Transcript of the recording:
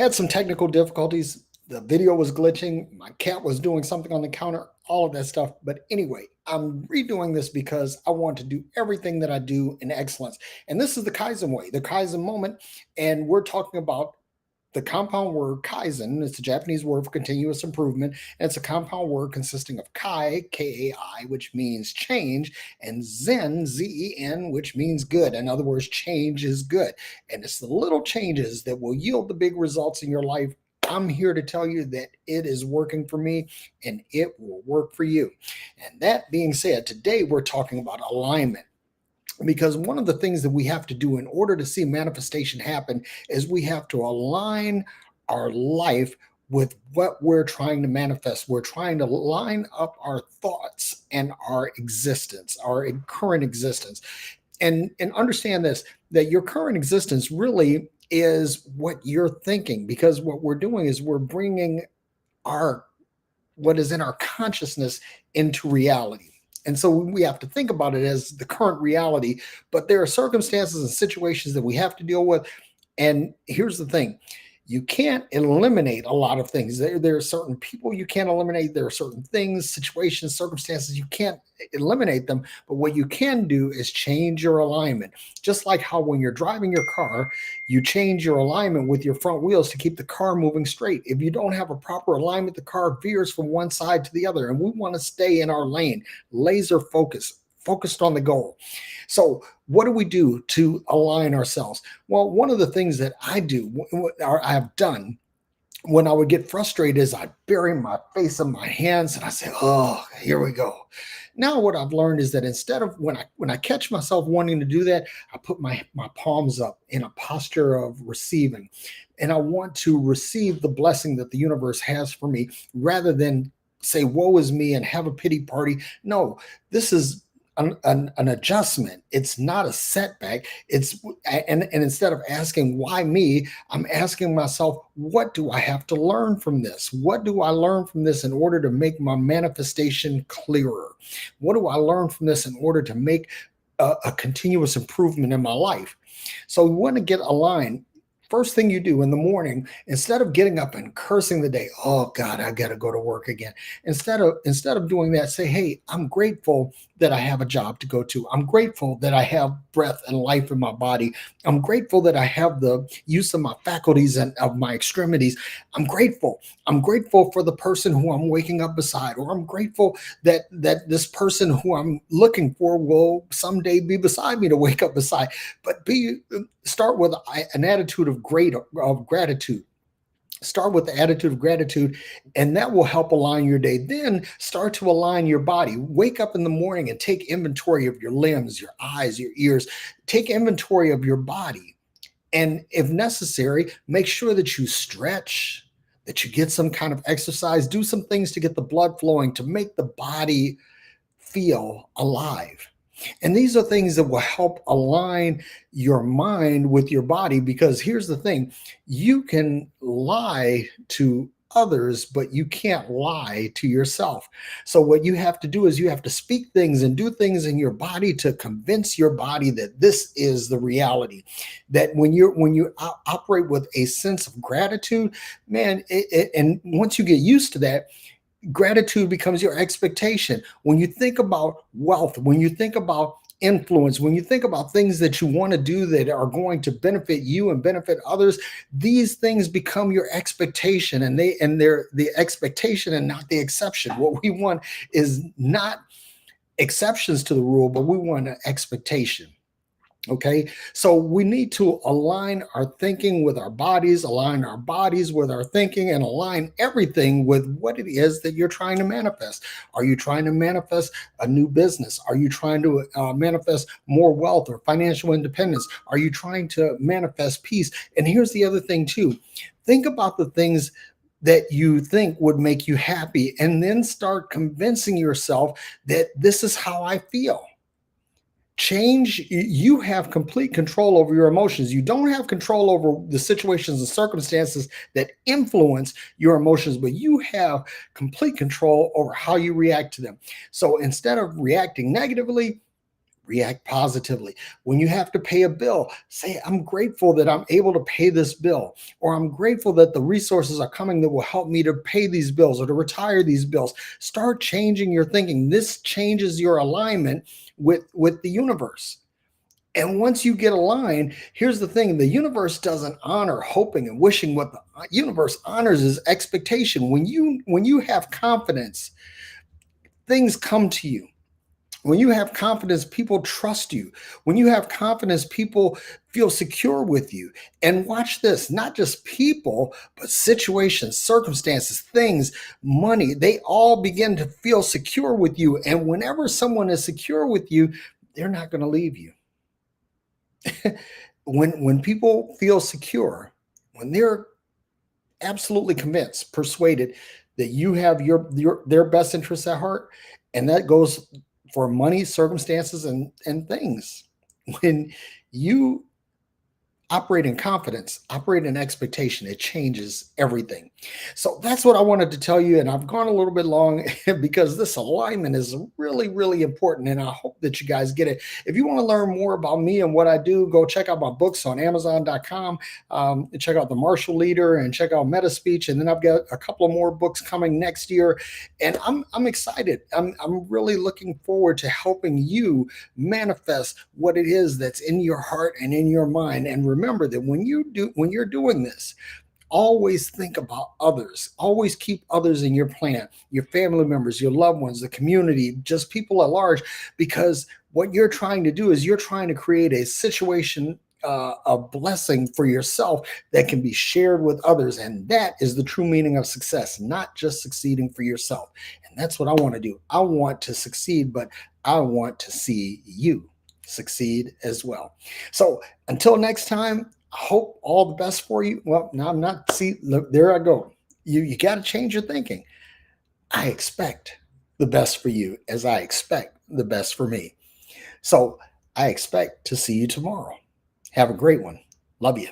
Had some technical difficulties. The video was glitching. My cat was doing something on the counter, all of that stuff. But anyway, I'm redoing this because I want to do everything that I do in excellence. And this is the Kaizen way, the Kaizen moment. And we're talking about the compound word Kaizen. It's a Japanese word for continuous improvement. And it's a compound word consisting of Kai, K-A-I, which means change, and Zen, Z-E-N, which means good. In other words, change is good. And it's the little changes that will yield the big results in your life. I'm here to tell you that it is working for me and it will work for you. And that being said, today we're talking about alignment. Because one of the things that we have to do in order to see manifestation happen is we have to align our life with what we're trying to manifest. We're trying to line up our thoughts and our existence, our current existence. And understand this, that your current existence really is what you're thinking, because what we're doing is we're bringing our what is in our consciousness into reality. And so we have to think about it as the current reality, but there are circumstances and situations that we have to deal with. And here's the thing, you can't eliminate a lot of things. There are certain people you can't eliminate. There are certain things, situations, circumstances, you can't eliminate them. But what you can do is change your alignment. Just like how when you're driving your car, you change your alignment with your front wheels to keep the car moving straight. If you don't have a proper alignment, the car veers from one side to the other. And we want to stay in our lane, laser focused on the goal. So what do we do to align ourselves? Well, one of the things that I do, or I have done when I would get frustrated, is I bury my face in my hands and I say, oh, here we go. Now what I've learned is that instead of when I catch myself wanting to do that, I put my palms up in a posture of receiving. And I want to receive the blessing that the universe has for me rather than say, woe is me and have a pity party. No, this is an adjustment. It's not a setback. And instead of asking why me, I'm asking myself, what do I have to learn from this? What do I learn from this in order to make my manifestation clearer? What do I learn from this in order to make a continuous improvement in my life? So we want to get aligned. First thing you do in the morning, instead of getting up and cursing the day, oh God, I got to go to work again. Instead of doing that, say, hey, I'm grateful that I have a job to go to. I'm grateful that I have breath and life in my body. I'm grateful that I have the use of my faculties and of my extremities. I'm grateful. I'm grateful for the person who I'm waking up beside, or I'm grateful that this person who I'm looking for will someday be beside me to wake up beside. But start with an attitude of gratitude. Start with the attitude of gratitude, and that will help align your day. Then start to align your body. Wake up in the morning and take inventory of your limbs, your eyes, your ears. Take inventory of your body. And if necessary, make sure that you stretch, that you get some kind of exercise, do some things to get the blood flowing, to make the body feel alive. And these are things that will help align your mind with your body, because here's the thing, you can lie to others, but you can't lie to yourself. So what you have to do is you have to speak things and do things in your body to convince your body that this is the reality. That when you operate with a sense of gratitude, man, and once you get used to that, gratitude becomes your expectation. When you think about wealth, when you think about influence, when you think about things that you want to do that are going to benefit you and benefit others, these things become your expectation, and they're the expectation and not the exception. What we want is not exceptions to the rule, but we want an expectation. Okay, so we need to align our thinking with our bodies, align our bodies with our thinking, and align everything with what it is that you're trying to manifest. Are you trying to manifest a new business? Are you trying to manifest more wealth or financial independence? Are you trying to manifest peace? And here's the other thing too. Think about the things that you think would make you happy, and then start convincing yourself that this is how I feel. Change. You have complete control over your emotions. You don't have control over the situations and circumstances that influence your emotions, but you have complete control over how you react to them. So instead of reacting negatively, react positively. When you have to pay a bill, say, I'm grateful that I'm able to pay this bill, or I'm grateful that the resources are coming that will help me to pay these bills or to retire these bills. Start changing your thinking. This changes your alignment with the universe. And once you get aligned, here's the thing: the universe doesn't honor hoping and wishing. What the universe honors is expectation. When you have confidence, things come to you. When you have confidence, people trust you. When you have confidence, people feel secure with you. And watch this: not just people, but situations, circumstances, things, money, they all begin to feel secure with you. And whenever someone is secure with you, they're not going to leave you. When people feel secure, when they're absolutely convinced, persuaded that you have your their best interests at heart, and that goes for money, circumstances, and things. When you operate in confidence, operate in expectation, it changes everything. So that's what I wanted to tell you. And I've gone a little bit long because this alignment is really, really important. And I hope that you guys get it. If you want to learn more about me and what I do, go check out my books on Amazon.com. Check out The Martial Leader and check out Meta Speech. And then I've got a couple of more books coming next year. And I'm excited. I'm really looking forward to helping you manifest what it is that's in your heart and in your mind. And remember that when you're doing this, always think about others. Always keep others in your plan, your family members, your loved ones, the community, just people at large, because what you're trying to do is you're trying to create a situation, a blessing for yourself that can be shared with others. And that is the true meaning of success, not just succeeding for yourself. And that's what I want to do. I want to succeed, but I want to see you succeed as well. So until next time, I hope all the best for you. Well, now I'm not, see, look, there I go. You got to change your thinking. I expect the best for you as I expect the best for me. So I expect to see you tomorrow. Have a great one. Love you.